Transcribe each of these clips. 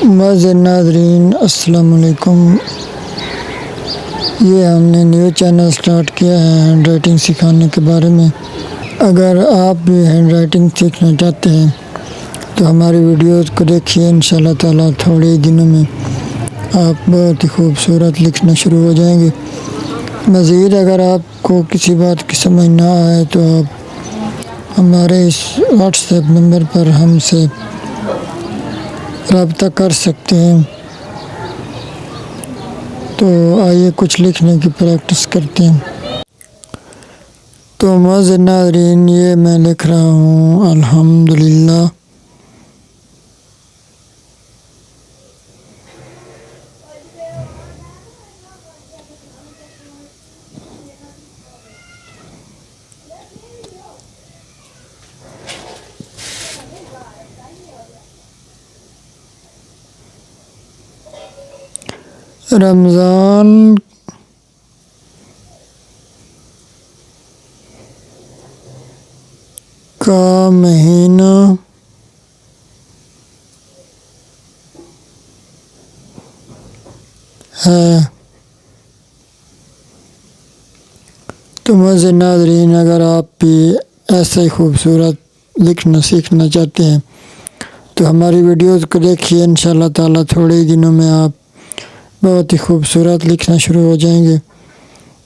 معزز ناظرین السلام علیکم۔ یہ ہم نے نیو چینل سٹارٹ کیا ہے ہینڈ رائٹنگ سکھانے کے بارے میں۔ اگر آپ بھی ہینڈ رائٹنگ سیکھنا چاہتے ہیں تو ہماری ویڈیوز کو دیکھیے، انشاءاللہ تعالیٰ تھوڑے ہی دنوں میں آپ بہت ہی خوبصورت لکھنا شروع ہو جائیں گے۔ مزید اگر آپ کو کسی بات کی سمجھ نہ آئے تو آپ ہمارے اس واٹس ایپ نمبر پر ہم سے رابطہ کر سکتے ہیں۔ تو آئیے کچھ لکھنے کی پریکٹس کرتے ہیں۔ تو معزز ناظرین، یہ میں لکھ رہا ہوں الحمدللہ۔ رمضان کا مہینہ ہے۔ تو معزز ناظرین، اگر آپ بھی ایسا ہی خوبصورت لکھنا سیکھنا چاہتے ہیں تو ہماری ویڈیوز کو دیکھیے، انشاءاللہ تعالیٰ تھوڑے ہی دنوں میں آپ بہت ہی خوبصورت لکھنا شروع ہو جائیں گے۔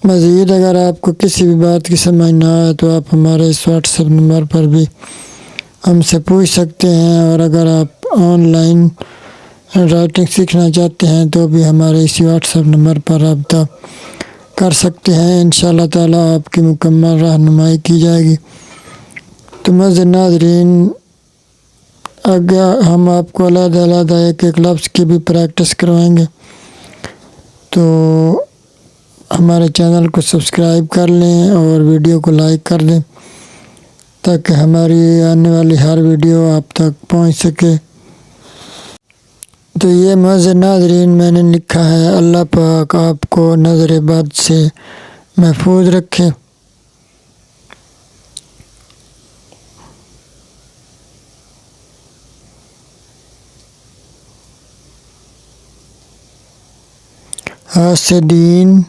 مزید اگر آپ کو کسی بھی بات کی سمجھ نہ آئے تو آپ ہمارے اس واٹس ایپ نمبر پر بھی ہم سے پوچھ سکتے ہیں، اور اگر آپ آن لائن رائٹنگ سیکھنا چاہتے ہیں تو بھی ہمارے اسی واٹس ایپ نمبر پر رابطہ کر سکتے ہیں۔ انشاءاللہ تعالیٰ آپ کی مکمل رہنمائی کی جائے گی۔ تو معزز ناظرین، اگر ہم آپ کو علیحدہ علیحدہ ایک ایک لفظ کی بھی پریکٹس کروائیں گے، تو ہمارے چینل کو سبسکرائب کر لیں اور ویڈیو کو لائک کر دیں تاکہ ہماری آنے والی ہر ویڈیو آپ تک پہنچ سکے۔ تو یہ معزز ناظرین میں نے لکھا ہے، اللہ پاک آپ کو نظر بد سے محفوظ رکھے۔ حاسدین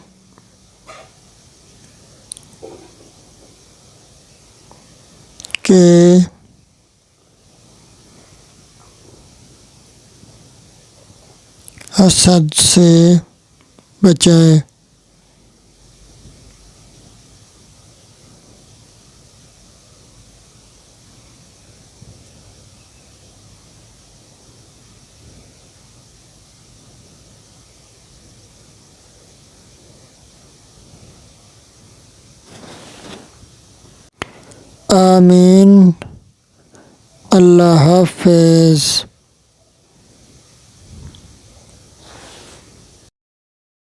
کے حسد سے بچائے۔ آمین۔ اللہ حافظ۔